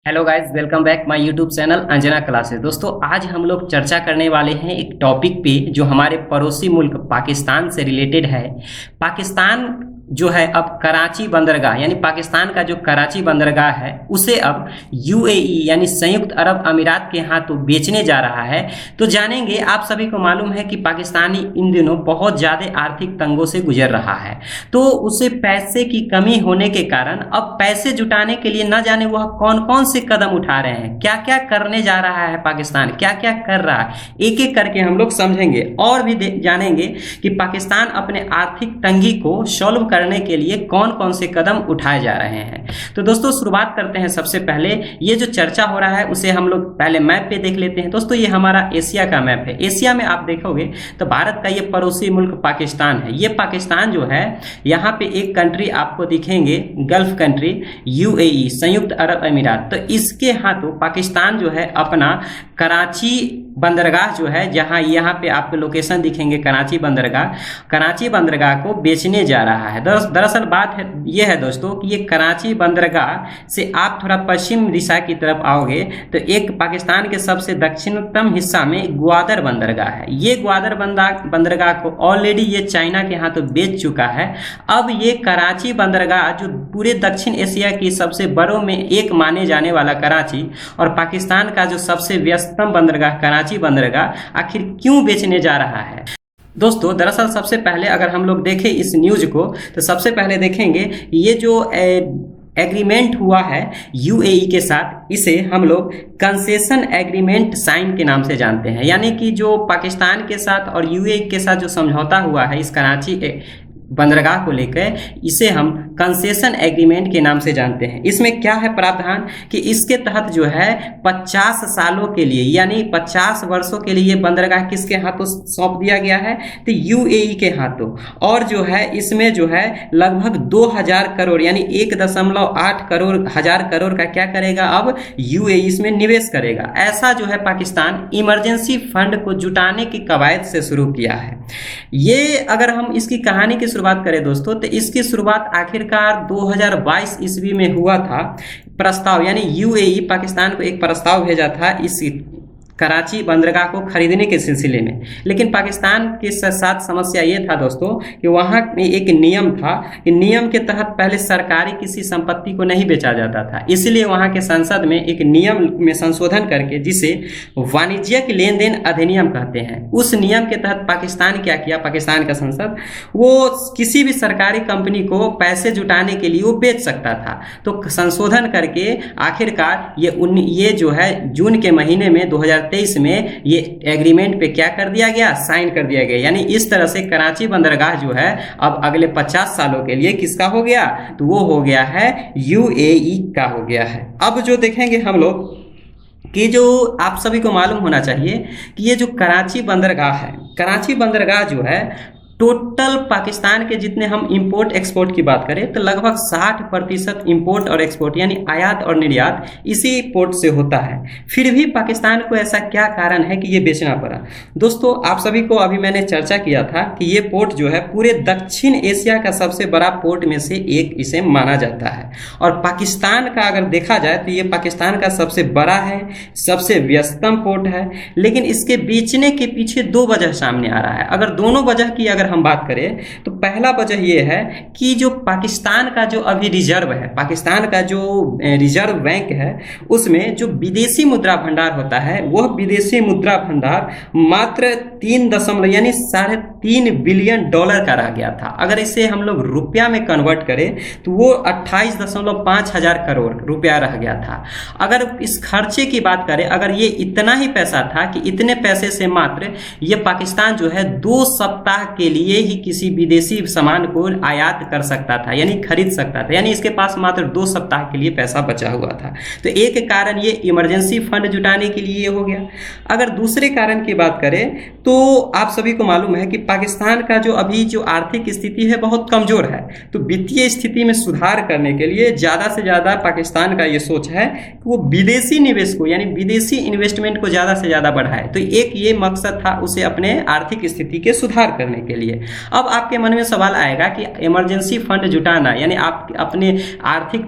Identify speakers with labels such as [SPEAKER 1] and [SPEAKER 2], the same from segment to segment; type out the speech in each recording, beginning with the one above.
[SPEAKER 1] Hello guys, welcome back my YouTube channel Anjana classes. दोस्तों, आज हम लोग चर्चा करने वाले हैं एक टॉपिक पे जो हमारे पड़ोसी मुल्क पाकिस्तान से रिलेटेड है। पाकिस्तान जो है अब कराची बंदरगाह यानी पाकिस्तान का जो कराची बंदरगाह है उसे अब यूएई यानी संयुक्त अरब अमीरात के हाथों बेचने जा रहा है। तो जानेंगे, आप सभी को मालूम है कि पाकिस्तानी इन दिनों बहुत ज़्यादा आर्थिक तंगों से गुजर रहा है, तो उसे पैसे की कमी होने के कारण अब पैसे जुटाने के लिए न जाने वह कौन कौन से कदम उठा रहे हैं, क्या क्या करने जा रहा है पाकिस्तान, क्या क्या कर रहा है, एक एक करके हम लोग समझेंगे और भी जानेंगे कि पाकिस्तान अपने आर्थिक तंगी को सॉल्व करने के लिए कौन कौन से कदम उठाए जा रहे हैं। तो दोस्तों, शुरुआत करते हैं। सबसे पहले ये जो चर्चा हो रहा है उसे हम लोग पहले मैप पे देख लेते हैं। दोस्तों, ये हमारा एशिया का मैप है। एशिया में आप देखोगे तो भारत का ये पड़ोसी मुल्क पाकिस्तान है। ये पाकिस्तान जो है, यहाँ पे एक कंट्री आपको दिखेंगे, गल्फ कंट्री यूएई संयुक्त अरब अमीरात। तो इसके हाथों पाकिस्तान जो है अपना कराची बंदरगाह जो है, जहां यहाँ पे आपको लोकेशन दिखेंगे कराची बंदरगाह को बेचने जा रहा है। दरअसल बात है ये है दोस्तों कि ये कराची बंदरगाह से आप थोड़ा पश्चिम दिशा की तरफ आओगे तो एक पाकिस्तान के सबसे दक्षिणतम हिस्सा में ग्वादर बंदरगाह है। ये ग्वादर बंदरगाह को ऑलरेडी ये चाइना के हाथों बेच चुका है। अब ये कराची बंदरगाह जो पूरे दक्षिण एशिया की सबसे बड़ों में एक माने जाने वाला कराची और पाकिस्तान का जो सबसे व्यस्तम बंदरगाह कराची बंदरगाह आखिर क्यों बेचने जा रहा है। दोस्तों, दरअसल सबसे पहले अगर हम लोग देखें इस न्यूज को तो सबसे पहले देखेंगे ये जो एग्रीमेंट हुआ है यूएई के साथ, इसे हम लोग कंसेशन एग्रीमेंट साइन के नाम से जानते हैं। यानी कि जो पाकिस्तान के साथ और यूएई के साथ जो समझौता हुआ है इस कराची बंदरगाह को लेकर, इसे हम कंसेशन एग्रीमेंट के नाम से जानते हैं। इसमें क्या है प्रावधान कि इसके तहत जो है 50 सालों के लिए यानी 50 वर्षों के लिए बंदरगाह किसके हाथों सौंप दिया गया है, तो यूएई के हाथों। और जो है इसमें जो है लगभग 2000 करोड़ यानी 1.8 करोड़ हजार करोड़ का क्या करेगा, अब यूएई इसमें निवेश करेगा। ऐसा जो है पाकिस्तान इमरजेंसी फंड को जुटाने की कवायद से शुरू किया है। ये अगर हम इसकी कहानी की बात करें दोस्तों, तो इसकी शुरुआत आखिरकार 2022 ईस्वी में हुआ था। प्रस्ताव यानी यूएई पाकिस्तान को एक प्रस्ताव भेजा था इस कराची बंदरगाह को खरीदने के सिलसिले में। लेकिन पाकिस्तान के साथ समस्या ये था दोस्तों कि वहाँ में एक नियम था कि नियम के तहत पहले सरकारी किसी संपत्ति को नहीं बेचा जाता था। इसलिए वहाँ के संसद में एक नियम में संशोधन करके, जिसे वाणिज्यिक लेन देन अधिनियम कहते हैं, उस नियम के तहत पाकिस्तान क्या किया, पाकिस्तान का संसद वो किसी भी सरकारी कंपनी को पैसे जुटाने के लिए वो बेच सकता था। तो संशोधन करके आखिरकार ये जो है जून के महीने में 2023 में ये एग्रीमेंट पे क्या कर दिया गया, साइन कर दिया गया। यानी इस तरह से कराची बंदरगाह जो है अब अगले 50 सालों के लिए किसका हो गया, तो वो हो गया है यूएई का हो गया है। अब जो देखेंगे हम लोग कि जो आप सभी को मालूम होना चाहिए कि ये जो कराची बंदरगाह है, कराची बंदरगाह जो है टोटल पाकिस्तान के जितने हम इंपोर्ट एक्सपोर्ट की बात करें तो लगभग 60% इंपोर्ट और एक्सपोर्ट यानी आयात और निर्यात इसी पोर्ट से होता है। फिर भी पाकिस्तान को ऐसा क्या कारण है कि ये बेचना पड़ा। दोस्तों, आप सभी को अभी मैंने चर्चा किया था कि ये पोर्ट जो है पूरे दक्षिण एशिया का सबसे बड़ा पोर्ट में से एक इसे माना जाता है। और पाकिस्तान का अगर देखा जाए तो ये पाकिस्तान का सबसे बड़ा है, सबसे व्यस्तम पोर्ट है। लेकिन इसके बेचने के पीछे दो वजह सामने आ रहा है। अगर दोनों वजह की अगर हम बात करें तो पहला वजह यह है कि जो पाकिस्तान का जो अभी रिजर्व है, पाकिस्तान का जो रिजर्व बैंक है, उसमें जो विदेशी मुद्रा भंडार होता है वह विदेशी मुद्रा भंडार मात्र 3.3 बिलियन डॉलर का रह गया था। अगर इसे हम लोग रुपया में कन्वर्ट करें तो वो 28.5 हजार करोड़ रुपया रह गया था। अगर इस खर्चे की बात करें, अगर ये इतना ही पैसा था कि इतने पैसे से मात्र ये पाकिस्तान जो है 2 सप्ताह के लिए ही किसी विदेशी सामान को आयात कर सकता था यानी खरीद सकता था। यानी इसके पास मात्र 2 सप्ताह के लिए पैसा बचा हुआ था। तो एक कारण ये इमरजेंसी फंड जुटाने के लिए हो गया। अगर दूसरे कारण की बात करें तो आप सभी को मालूम है कि पाकिस्तान का जो अभी जो आर्थिक स्थिति है बहुत कमजोर है। तो वित्तीय स्थिति में सुधार करने के लिए ज़्यादा से ज़्यादा पाकिस्तान का ये सोच है कि वो विदेशी निवेश को यानी विदेशी इन्वेस्टमेंट को ज़्यादा से ज़्यादा बढ़ाए। तो एक ये मकसद था उसे अपने आर्थिक स्थिति के सुधार करने के लिए। लिए। अब आपके मन में सवाल आएगा कि इमरजेंसी फंड जुटाना यानी आप अपने आर्थिक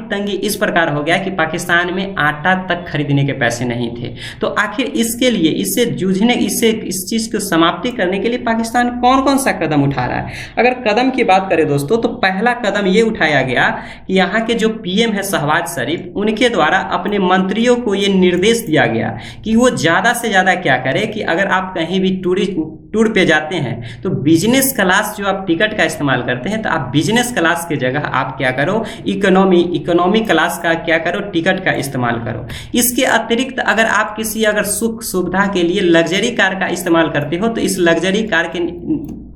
[SPEAKER 1] तंगी इस प्रकार हो गया कि पाकिस्तान में आटा तक खरीदने के पैसे नहीं थे। तो आखिर इसके लिए इस चीज को समाप्ति करने के लिए पाकिस्तान कौन कौन सा कदम उठा रहा है? अगर कदम की बात करें दोस्तों, तो पहला कदम ये उठाया गया कि यहाँ के जो पीएम है शहबाज शरीफ, उनके द्वारा अपने मंत्रियों को ये निर्देश दिया गया कि वो ज़्यादा से ज़्यादा क्या करें कि अगर आप कहीं भी टूर पे जाते हैं तो बिजनेस क्लास जो आप टिकट का इस्तेमाल करते हैं, तो आप बिजनेस क्लास की जगह आप क्या करो, इकोनॉमी क्लास का क्या करो, टिकट का इस्तेमाल करो। इसके अतिरिक्त अगर आप किसी सुख सुविधा के लिए लग्जरी कार का इस्तेमाल करते हो, तो इस लग्जरी कार के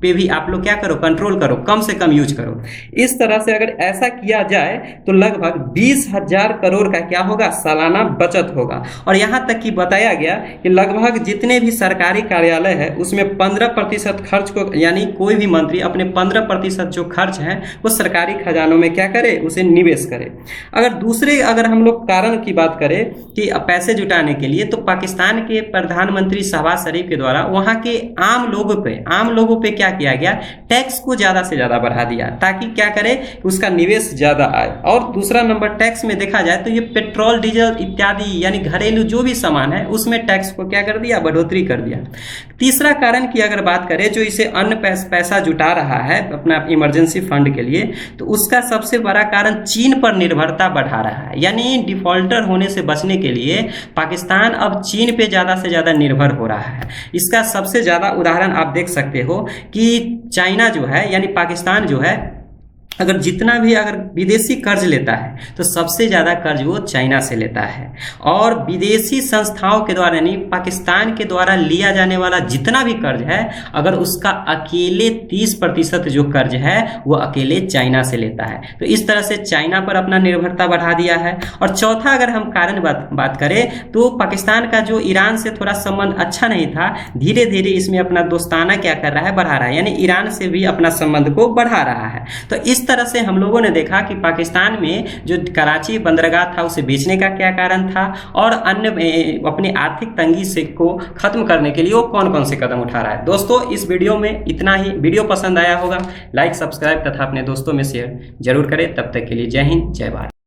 [SPEAKER 1] पे भी आप लोग क्या करो, कंट्रोल करो, कम से कम यूज करो। इस तरह से अगर ऐसा किया जाए तो लगभग 20,000 करोड़ का क्या होगा, सालाना बचत होगा। और यहाँ तक कि बताया गया कि लगभग जितने भी सरकारी कार्यालय है उसमें 15% खर्च को, यानी कोई भी मंत्री अपने 15% जो खर्च है वो सरकारी खजानों में क्या करे, उसे निवेश करे। अगर हम लोग कारण की बात करें कि पैसे जुटाने के लिए, तो पाकिस्तान के प्रधानमंत्री शहबाज शरीफ के द्वारा वहाँ के आम लोगों पे क्या किया गया, टैक्स को ज्यादा से ज्यादा बढ़ा दिया ताकि क्या करे, उसका निवेश ज्यादा आए। और दूसरा नंबर टैक्स में देखा जाए तो ये पेट्रोल डीजल इत्यादि यानी घरेलू जो भी सामान है उसमें टैक्स को क्या कर दिया, बढ़ोतरी कर दिया। तीसरा कारण की अगर बात करें, जो इसे अन्य पैसा जुटा रहा है अपना इमरजेंसी फंड के लिए, तो उसका सबसे बड़ा कारण चीन पर निर्भरता बढ़ा रहा है। यानी डिफॉल्टर होने से बचने के लिए पाकिस्तान अब चीन पे ज्यादा से ज्यादा निर्भर हो रहा है। इसका सबसे ज्यादा उदाहरण आप देख सकते हो कि चाइना जो है यानी पाकिस्तान जो है, अगर विदेशी कर्ज लेता है तो सबसे ज़्यादा कर्ज वो चाइना से लेता है। और विदेशी संस्थाओं के द्वारा यानी पाकिस्तान के द्वारा लिया जाने वाला जितना भी कर्ज है, अगर उसका अकेले 30% जो कर्ज है वो अकेले चाइना से लेता है। तो इस तरह से चाइना पर अपना निर्भरता बढ़ा दिया है। और चौथा अगर हम कारण बात करें, तो पाकिस्तान का जो ईरान से थोड़ा संबंध अच्छा नहीं था, धीरे धीरे इसमें अपना दोस्ताना क्या कर रहा है, बढ़ा रहा है, यानी ईरान से भी अपना संबंध को बढ़ा रहा है। तो इस तरह से हम लोगों ने देखा कि पाकिस्तान में जो कराची बंदरगाह था उसे बेचने का क्या कारण था, और अन्य अपनी आर्थिक तंगी से को खत्म करने के लिए वो कौन कौन से कदम उठा रहा है। दोस्तों इस वीडियो में इतना ही। वीडियो पसंद आया होगा, लाइक सब्सक्राइब तथा अपने दोस्तों में शेयर जरूर करें। तब तक के लिए जय हिंद, जय भारत।